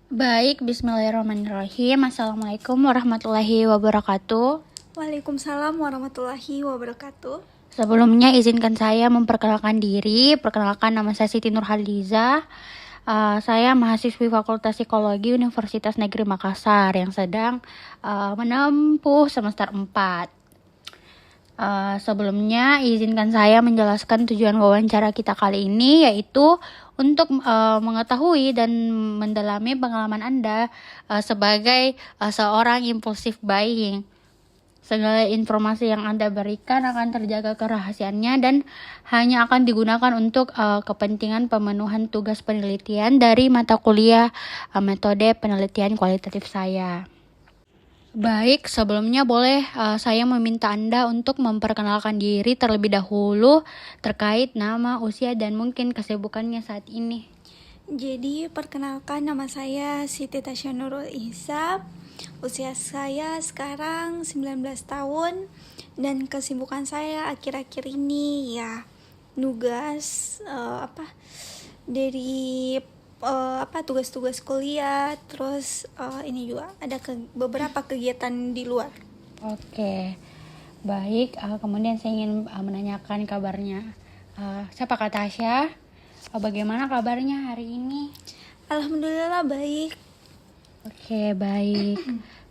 Baik, bismillahirrahmanirrahim. Assalamualaikum warahmatullahi wabarakatuh. Waalaikumsalam warahmatullahi wabarakatuh. Sebelumnya izinkan saya memperkenalkan diri. Perkenalkan, nama saya Siti Nurhaliza. Saya mahasiswi Fakultas Psikologi Universitas Negeri Makassar yang sedang menempuh semester 4. Sebelumnya izinkan saya menjelaskan tujuan wawancara kita kali ini, yaitu untuk mengetahui dan mendalami pengalaman Anda sebagai seorang impulsif buying. Segala informasi yang Anda berikan akan terjaga kerahasiaannya dan hanya akan digunakan untuk kepentingan pemenuhan tugas penelitian dari mata kuliah metode penelitian kualitatif saya. Baik, sebelumnya boleh saya meminta Anda untuk memperkenalkan diri terlebih dahulu terkait nama, usia, dan mungkin kesibukannya saat ini. Jadi, perkenalkan, nama saya Siti Tasya Nurul Ihsab. Usia saya sekarang 19 tahun dan kesibukan saya akhir-akhir ini ya nugas dari tugas-tugas kuliah, terus ini juga ada beberapa kegiatan di luar. Oke, baik. Kemudian saya ingin menanyakan kabarnya. Siapa Kak Tasya? Bagaimana kabarnya hari ini? Alhamdulillah baik. Oke, baik.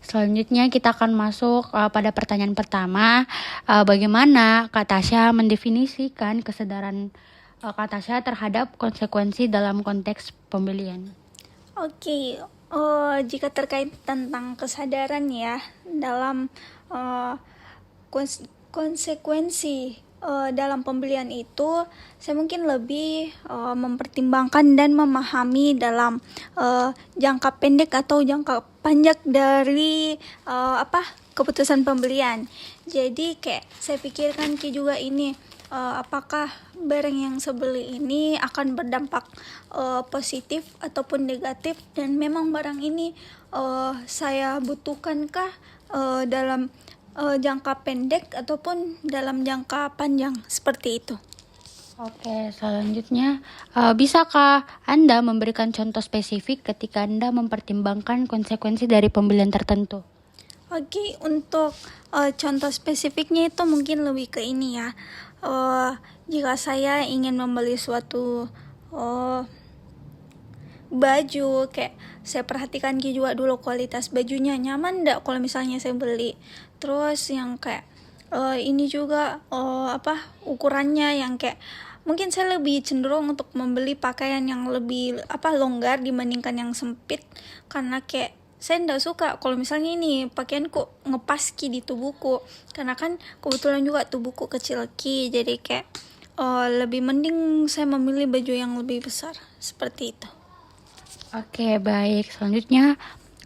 Selanjutnya kita akan masuk pada pertanyaan pertama. Bagaimana Kak Tasya mendefinisikan kesadaran Kak Tasya terhadap konsekuensi dalam konteks pembelian? Oke, jika terkait tentang kesadaran ya dalam konsekuensi dalam pembelian itu, saya mungkin lebih mempertimbangkan dan memahami dalam jangka pendek atau jangka panjang dari keputusan pembelian. Jadi kayak saya pikirkan juga ini, apakah barang yang saya beli ini akan berdampak positif ataupun negatif, dan memang barang ini saya butuhkankah dalam jangka pendek ataupun dalam jangka panjang, seperti itu. Oke, selanjutnya bisakah Anda memberikan contoh spesifik ketika Anda mempertimbangkan konsekuensi dari pembelian tertentu? Oke, untuk contoh spesifiknya itu mungkin lebih ke ini ya. Jika saya ingin membeli suatu baju, kayak saya perhatikan juga dulu kualitas bajunya nyaman enggak kalau misalnya saya beli. Terus yang kayak ini juga ukurannya yang kayak mungkin saya lebih cenderung untuk membeli pakaian yang lebih longgar dibandingkan yang sempit, karena kayak saya tidak suka kalau misalnya ini pakaianku ngepaski di tubuhku, karena kan kebetulan juga tubuhku kecil jadi kayak lebih mending saya memilih baju yang lebih besar, seperti itu. Oke, baik. Selanjutnya,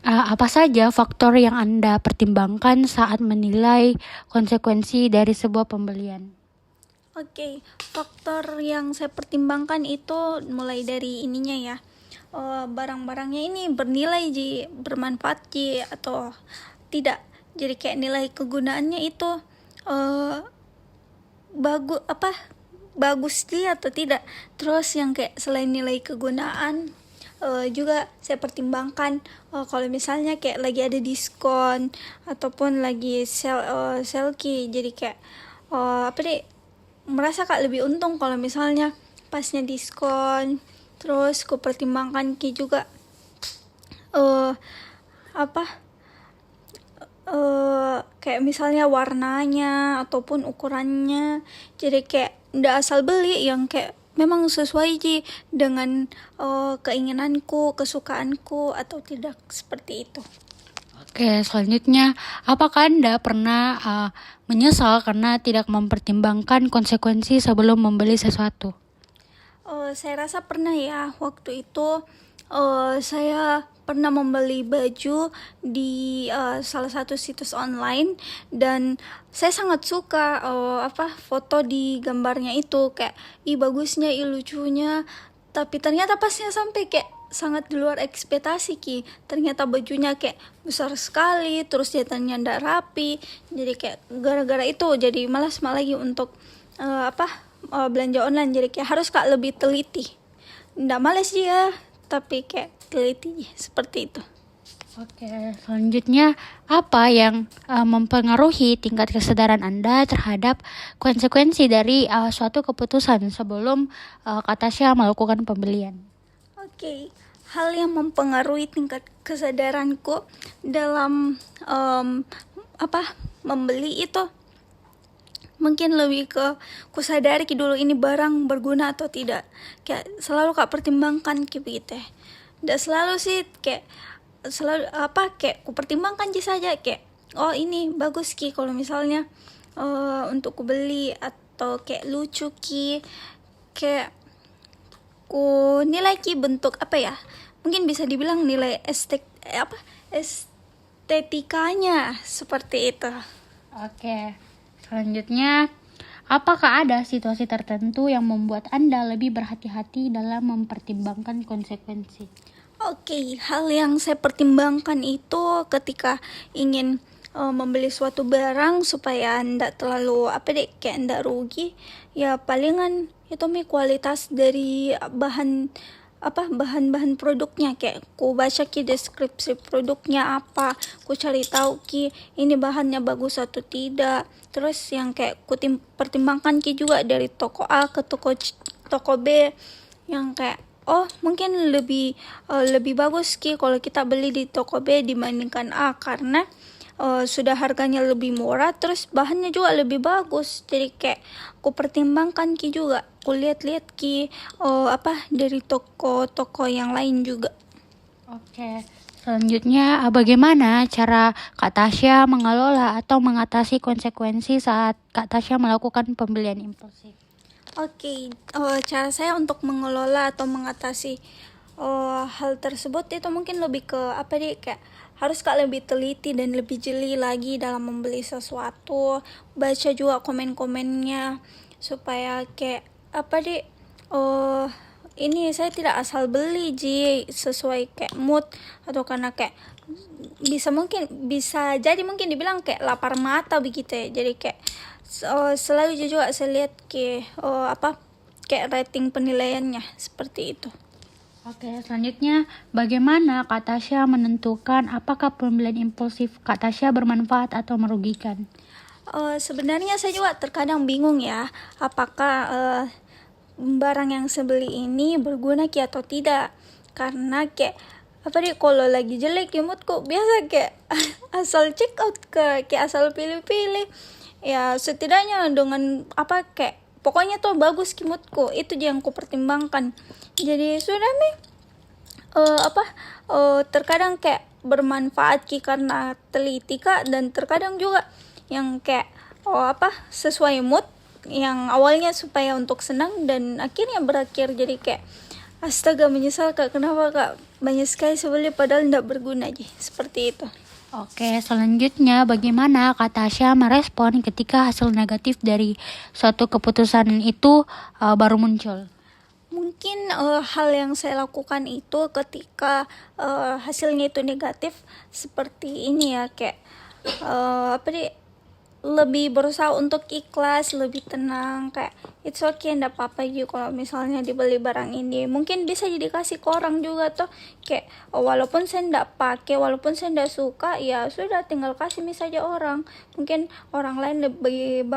apa saja faktor yang Anda pertimbangkan saat menilai konsekuensi dari sebuah pembelian? Oke, faktor yang saya pertimbangkan itu mulai dari ininya ya. Barang-barangnya ini bernilai bermanfaat atau tidak. Jadi kayak nilai kegunaannya itu bagus atau tidak. Terus yang kayak selain nilai kegunaan, juga saya pertimbangkan kalau misalnya kayak lagi ada diskon ataupun lagi sale key, jadi kayak merasa lebih untung kalau misalnya pasnya diskon. Terus ku pertimbangkan juga kayak misalnya warnanya ataupun ukurannya, jadi kayak ndak asal beli yang kayak memang sesuai dengan keinginanku, kesukaanku atau tidak, seperti itu. Oke, selanjutnya, apakah Anda pernah menyesal karena tidak mempertimbangkan konsekuensi sebelum membeli sesuatu? Saya rasa pernah ya. Waktu itu saya pernah membeli baju di salah satu situs online, dan saya sangat suka foto di gambarnya itu, kayak bagusnya, lucunya, tapi ternyata pasnya sampai kayak sangat di luar ekspektasi ternyata bajunya kayak besar sekali, terus jahitannya ndak rapi, jadi kayak gara-gara itu jadi malas lagi untuk belanja online, jadi kayak harus lebih teliti. Ndak males dia, tapi kayak teliti seperti itu. Oke, selanjutnya apa yang mempengaruhi tingkat kesadaran Anda terhadap konsekuensi dari suatu keputusan sebelum Kak Tasya melakukan pembelian? Oke, hal yang mempengaruhi tingkat kesadaranku dalam membeli itu mungkin lebih ke kusadari dulu ini barang berguna atau tidak. Kayak selalu Kak pertimbangkan begitu. Dan selalu sih kayak ku pertimbangkan saja kayak oh ini bagus kalau misalnya untuk ku beli, atau kayak lucu kayak ku nilai bentuk mungkin bisa dibilang nilai estetikanya seperti itu. Oke, selanjutnya apakah ada situasi tertentu yang membuat Anda lebih berhati-hati dalam mempertimbangkan konsekuensi? Oke, hal yang saya pertimbangkan itu ketika ingin membeli suatu barang supaya ndak terlalu kayak ndak rugi, ya palingan itu kualitas dari bahan-bahan produknya, kayak ku baca deskripsi produknya apa, ku cari tahu ini bahannya bagus atau tidak. Terus yang kayak ku pertimbangkan juga dari toko A ke toko B, yang kayak oh mungkin lebih bagus kalau kita beli di toko B dibandingkan A, karena sudah harganya lebih murah, terus bahannya juga lebih bagus. Jadi kayak aku pertimbangkan juga, aku lihat-lihat dari toko-toko yang lain juga. Oke, selanjutnya bagaimana cara Kak Tasya mengelola atau mengatasi konsekuensi saat Kak Tasya melakukan pembelian impulsif? Oke, cara saya untuk mengelola atau mengatasi hal tersebut itu mungkin lebih ke kayak harus lebih teliti dan lebih jeli lagi dalam membeli sesuatu, baca juga komen-komennya supaya kayak ini saya tidak asal beli sesuai kayak mood, atau karena kayak bisa jadi mungkin dibilang kayak lapar mata begitu ya. Jadi kayak selalu juga saya lihat kayak rating penilaiannya seperti itu. Oke, selanjutnya bagaimana Kak Tasya menentukan apakah pembelian impulsif Kak Tasya bermanfaat atau merugikan? Sebenarnya saya juga terkadang bingung ya, apakah barang yang saya beli ini berguna atau tidak. Karena kayak kalau lagi jelek moodku biasa kayak asal check out kayak asal pilih-pilih. Ya setidaknya dengan kayak pokoknya tuh bagus moodku, itu yang ku pertimbangkan. Jadi sudah terkadang kayak bermanfaat karena teliti dan terkadang juga yang kayak sesuai mood, yang awalnya supaya untuk senang dan akhirnya berakhir jadi kayak astaga, menyesal kenapa banyak sekali sebeli padahal tidak berguna seperti itu. Oke, selanjutnya bagaimana Kak Tasya merespon ketika hasil negatif dari suatu keputusan itu baru muncul? Mungkin hal yang saya lakukan itu ketika hasilnya itu negatif seperti ini ya, kayak lebih berusaha untuk ikhlas, lebih tenang, kayak it's okay, ndak apa-apa kalau misalnya dibeli barang ini, mungkin bisa dikasih ke orang juga tuh, kayak walaupun saya ndak pakai, walaupun saya ndak suka, ya sudah tinggal kasih saja orang, mungkin orang lain lebih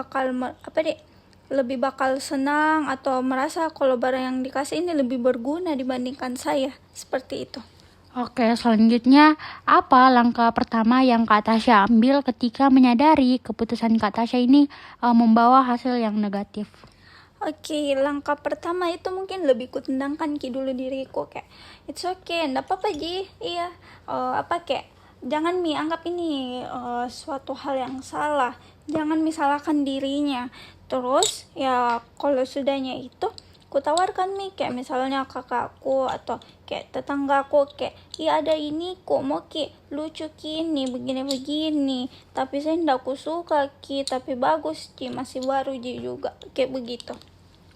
bakal senang atau merasa kalau barang yang dikasih ini lebih berguna dibandingkan saya, seperti itu. Oke, selanjutnya apa langkah pertama yang Kak Tasya ambil ketika menyadari keputusan Kak Tasya ini membawa hasil yang negatif? Oke, langkah pertama itu mungkin lebih kutendangkan dulu diriku, kayak it's okay, ndak apa-apa iya, kayak jangan anggap ini suatu hal yang salah, jangan salahkan dirinya. Terus ya kalau sudahnya itu ku tawarkan kayak misalnya kakakku atau kayak tetanggaku, kayak iya ada ini kok mau lucu nih begini, tapi saya ndak suka tapi bagus masih baru juga, kayak begitu.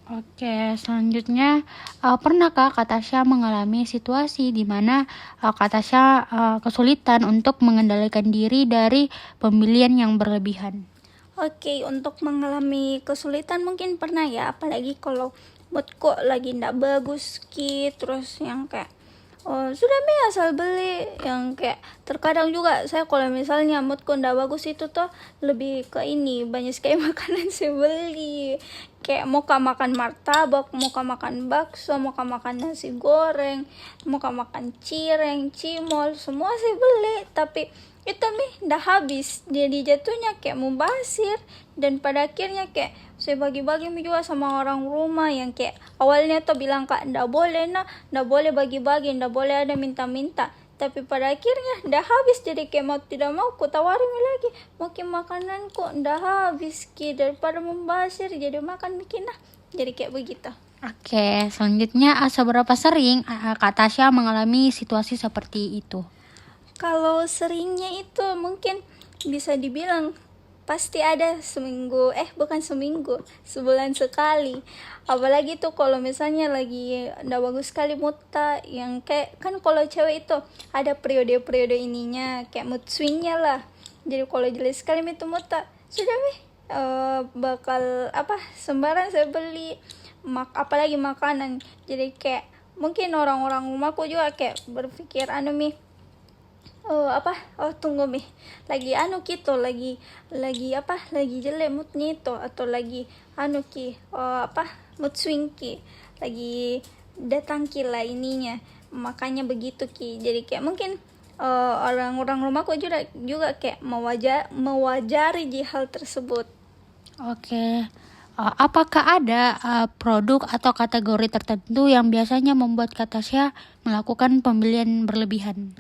Oke, selanjutnya pernahkah Kak Tasya mengalami situasi di mana Kak Tasya kesulitan untuk mengendalikan diri dari pembelian yang berlebihan? Oke, untuk mengalami kesulitan mungkin pernah ya, apalagi kalau moodku lagi ndak bagus terus yang kayak sudah me asal beli. Yang kayak terkadang juga saya kalau misalnya moodku ndak bagus itu tuh lebih ke ini, banyak sekali makanan saya beli. Kayak mau makan martabak, mau makan bakso, mau makan nasi goreng, mau makan cireng, cimol, semua saya beli. Tapi itu nih ndak habis, jadi jatuhnya kayak mubazir. Dan pada akhirnya kayak saya bagi-bagi juga sama orang rumah yang kayak awalnya tuh bilang kak ndak boleh ndak boleh bagi-bagi, ndak boleh ada minta-minta. Tapi pada akhirnya ndak habis, jadi kayak mau tidak mau ku tawarin lagi, mungkin makanan kok ndak habis ki, daripada membazir jadi makan bikin jadi kayak begitu. Oke, selanjutnya seberapa sering Kak Tasya mengalami situasi seperti itu? Kalau seringnya itu mungkin bisa dibilang pasti ada seminggu, bukan seminggu, sebulan sekali. Apalagi tuh kalau misalnya lagi ndak bagus sekali muta, yang kayak kan kalau cewek itu ada periode-periode ininya, kayak mood swingnya lah. Jadi kalau jelek sekali itu muta, sudah bakal sembarang saya beli, apalagi makanan. Jadi kayak mungkin orang-orang rumahku juga kayak berpikir tunggu lagi gitu, lagi jelek moodnya itu, atau lagi mood swing ki, lagi datang ki lah ininya, makanya begitu ki. Jadi kayak mungkin orang-orang rumahku juga kayak mewajari di hal tersebut. Oke, apakah ada produk atau kategori tertentu yang biasanya membuat Kak Tasya melakukan pembelian berlebihan?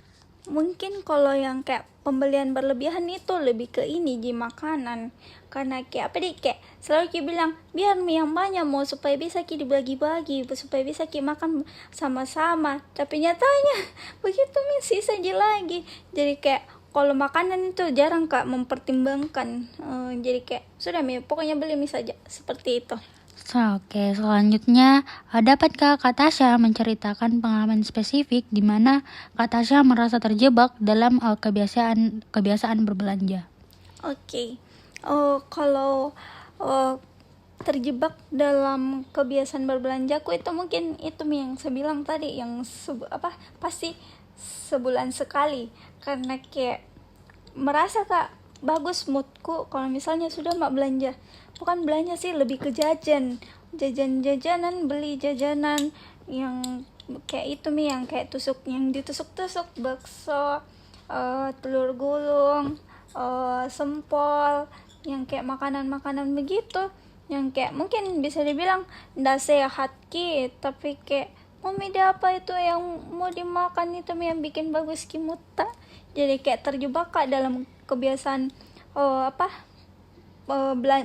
Mungkin kalau yang kayak pembelian berlebihan itu lebih ke ini di makanan, karena kayak kayak selalu ki bilang biar mie yang banyak mau supaya bisa ki dibagi-bagi, supaya bisa ki makan sama-sama. Tapi nyatanya begitu mie sisa aja lagi. Jadi kayak kalau makanan itu jarang kak mempertimbangkan. Jadi kayak sudah mie pokoknya beli mie saja, seperti itu. Oke, selanjutnya dapatkah Kak Tasya menceritakan pengalaman spesifik di mana Kak Tasya merasa terjebak dalam kebiasaan berbelanja? Oke. Kalau terjebak dalam kebiasaan berbelanjaku itu mungkin itu yang saya bilang tadi, yang pasti sebulan sekali, karena kayak merasa kak bagus moodku kalau misalnya sudah mak belanja. Bukan belanja sih, lebih ke jajanan, beli jajanan yang kayak itu yang kayak yang ditusuk-tusuk, bakso, telur gulung, sempol, yang kayak makanan-makanan begitu, yang kayak mungkin bisa dibilang ndak sehat ki, tapi kayak apa itu yang mau dimakan itu yang bikin bagus ki muta. Jadi kayak terjebak kak dalam kebiasaan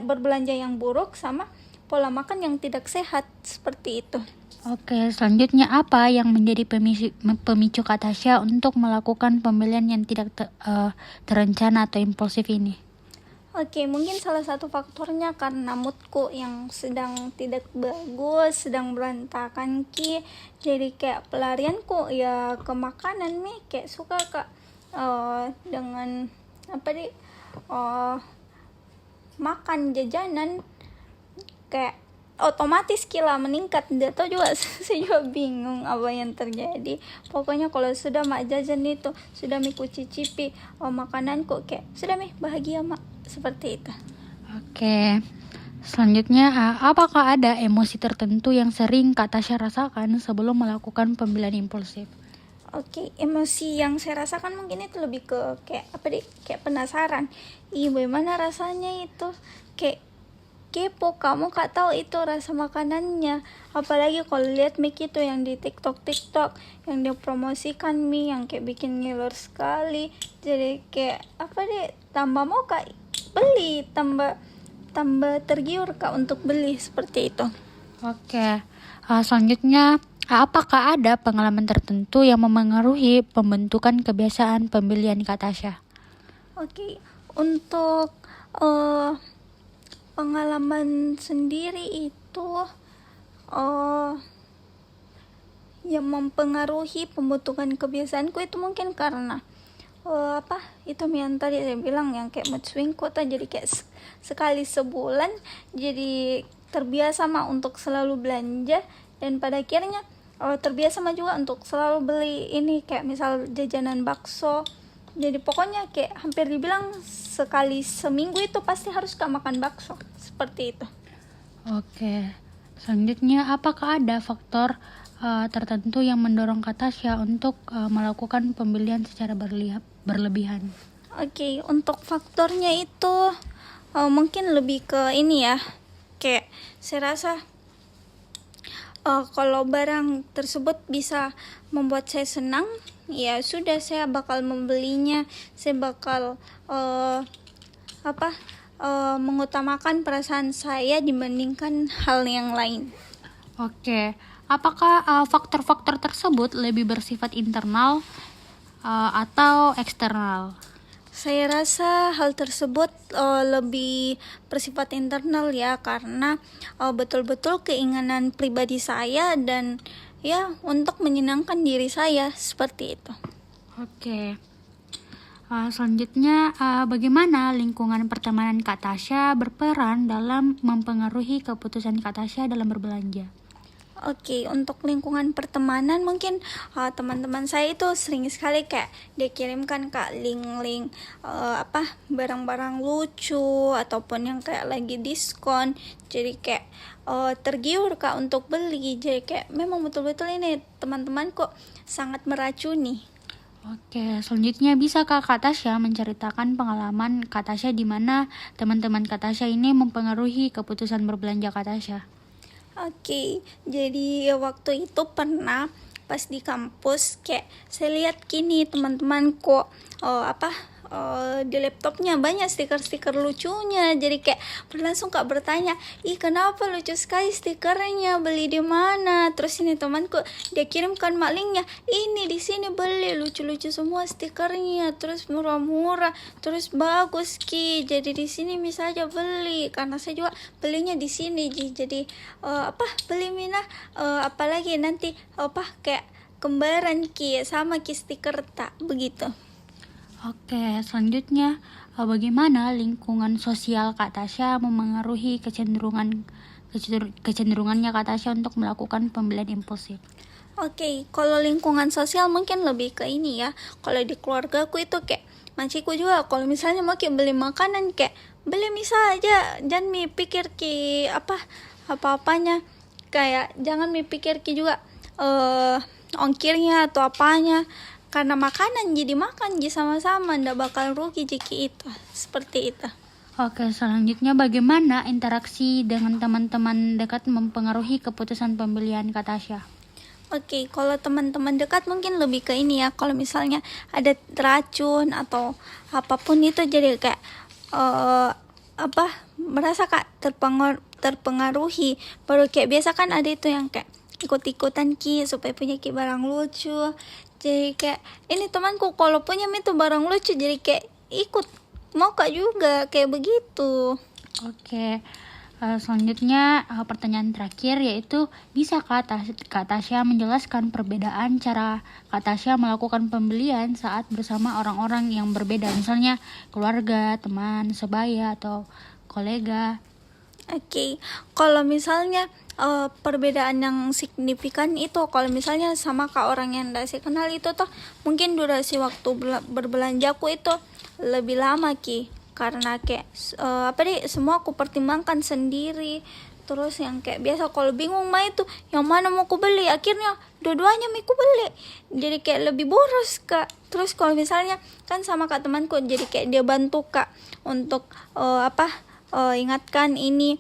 berbelanja yang buruk sama pola makan yang tidak sehat, seperti itu. Oke, selanjutnya apa yang menjadi pemicu Kak Tasya untuk melakukan pembelian yang tidak terencana atau impulsif ini? Oke, mungkin salah satu faktornya karena moodku yang sedang tidak bagus, sedang berantakan ki. Jadi kayak pelarianku ya ke makanan kayak suka kak dengan makan jajanan, kayak otomatis kila meningkat. Dia tahu juga saya juga bingung apa yang terjadi. Pokoknya kalau sudah mak jajan itu, sudah miku cicipi makananku, kayak sudah bahagia mak, seperti itu. Oke, selanjutnya apakah ada emosi tertentu yang sering Kak Tasya rasakan sebelum melakukan pembelian impulsif? Oke, emosi yang saya rasakan mungkin itu lebih ke kayak kayak penasaran. Bagaimana rasanya itu? Kayak kepo, kamu kak tahu itu rasa makanannya. Apalagi kalau lihat mie itu yang di TikTok yang dia promosikan mie yang kayak bikin ngiler sekali. Jadi kayak tambah mau kak beli, tambah tergiur kak untuk beli, seperti itu. Oke, selanjutnya apakah ada pengalaman tertentu yang memengaruhi pembentukan kebiasaan pembelian Kak Tasya? Oke, untuk pengalaman sendiri itu yang mempengaruhi pembentukan kebiasaanku itu mungkin karena itu yang tadi saya bilang, yang kayak mood swing kota. Jadi kayak sekali sebulan jadi terbiasa untuk selalu belanja, dan pada akhirnya terbiasa mah juga untuk selalu beli ini kayak misal jajanan bakso. Jadi pokoknya kayak hampir dibilang sekali seminggu itu pasti harus Kak makan bakso. Seperti itu. Oke. Selanjutnya, apakah ada faktor tertentu yang mendorong Kak Tasya untuk melakukan pembelian secara berlebihan? Oke, untuk faktornya itu mungkin lebih ke ini ya. Kayak saya rasa kalau barang tersebut bisa membuat saya senang, ya sudah saya bakal membelinya. Saya bakal mengutamakan perasaan saya dibandingkan hal yang lain. Oke, apakah faktor-faktor tersebut lebih bersifat internal atau eksternal? Saya rasa hal tersebut lebih bersifat internal ya, karena betul-betul keinginan pribadi saya dan ya untuk menyenangkan diri saya, seperti itu. Oke. Selanjutnya, bagaimana lingkungan pertemanan Kak Tasya berperan dalam mempengaruhi keputusan Kak Tasya dalam berbelanja? Oke, untuk lingkungan pertemanan mungkin teman-teman saya itu sering sekali kayak dia kirimkan Kak link-link barang-barang lucu ataupun yang kayak lagi diskon. Jadi kayak tergiur Kak untuk beli. Jadi kayak memang betul-betul ini teman-teman kok sangat meracuni. Oke, selanjutnya bisa Kak Tasya menceritakan pengalaman Kak Tasya di mana teman-teman Kak Tasya ini mempengaruhi keputusan berbelanja Kak Tasya? Oke, jadi waktu itu pernah pas di kampus kayak saya lihat gini teman-teman kok di laptopnya banyak stiker-stiker lucunya. Jadi kayak berlangsung Kak bertanya, ih kenapa lucu sekali stikernya, beli di mana? Terus ini temanku dia kirimkan linknya, ini di sini beli lucu-lucu semua stikernya, terus murah-murah, terus bagus Ki. Jadi di sini bisa aja beli, karena saya juga belinya di sini. Jadi beli Mina apalagi nanti kayak kembaran Ki sama Ki stiker tak begitu. Oke, selanjutnya bagaimana lingkungan sosial Kak Tasya memengaruhi kecenderungannya Kak Tasya untuk melakukan pembelian impulsif? Oke, kalau lingkungan sosial mungkin lebih ke ini ya. Kalau di keluarga aku itu kayak maciku juga, kalau misalnya mau kayak beli makanan kayak beli misal aja, jangan mikir ki apa-apanya, kayak jangan mikir ki juga ongkirnya atau apanya, karena makanan jadi makan jadi sama-sama, ndak bakal rugi jika itu, seperti itu. Oke, selanjutnya bagaimana interaksi dengan teman-teman dekat mempengaruhi keputusan pembelian Kak Tasya? Oke, kalau teman-teman dekat mungkin lebih ke ini ya. Kalau misalnya ada racun atau apapun itu, jadi kayak merasa Kak terpengaruhi. Baru kayak biasa kan ada itu yang kayak ikut-ikutan Ki supaya punya Ki barang lucu. Jadi kayak ini temanku kalau punya itu barang lucu, jadi kayak ikut mau Kak juga kayak begitu. Oke, selanjutnya pertanyaan terakhir yaitu bisa Kak Tasya menjelaskan perbedaan cara Kak Tasya melakukan pembelian saat bersama orang-orang yang berbeda, misalnya keluarga, teman, sebaya, atau kolega? Oke, kalau misalnya perbedaan yang signifikan itu kalau misalnya sama Kak orang yang tidak saya kenal itu toh mungkin durasi waktu berbelanjaku itu lebih lama Ki, karena kayak semua aku pertimbangkan sendiri. Terus yang kayak biasa kalau bingung mah itu yang mana mau aku beli, akhirnya dua-duanya mau aku beli, jadi kayak lebih boros Kak. Terus kalau misalnya kan sama Kak temanku, jadi kayak dia bantu Kak untuk ingatkan ini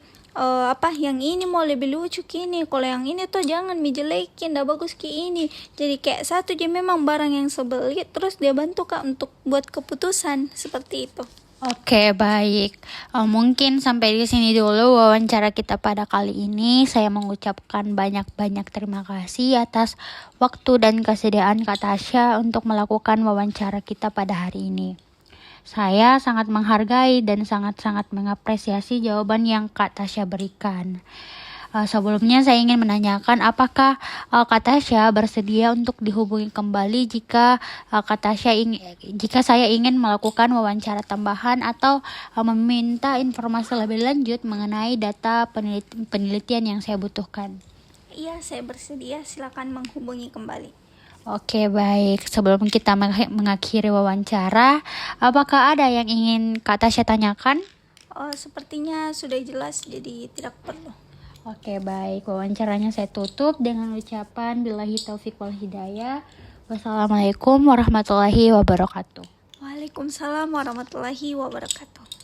yang ini mau lebih lucu kini, kalau yang ini tuh jangan dijelekin, dah bagus ki ini. Jadi kayak satu dia memang barang yang sebeli, terus dia bantu Kak untuk buat keputusan seperti itu. Oke, baik. Mungkin sampai di sini dulu wawancara kita pada kali ini. Saya mengucapkan banyak-banyak terima kasih atas waktu dan kesediaan Kak Tasya untuk melakukan wawancara kita pada hari ini. Saya sangat menghargai dan sangat-sangat mengapresiasi jawaban yang Kak Tasya berikan. Sebelumnya saya ingin menanyakan apakah Kak Tasya bersedia untuk dihubungi kembali jika jika saya ingin melakukan wawancara tambahan atau meminta informasi lebih lanjut mengenai data penelitian yang saya butuhkan. Iya, saya bersedia. Silakan menghubungi kembali. Oke, baik. Sebelum kita mengakhiri wawancara, apakah ada yang ingin Kak Tasya tanyakan? Sepertinya sudah jelas, jadi tidak perlu. Oke, baik. Wawancaranya saya tutup dengan ucapan billahi taufiq wal hidayah. Wassalamualaikum warahmatullahi wabarakatuh. Waalaikumsalam warahmatullahi wabarakatuh.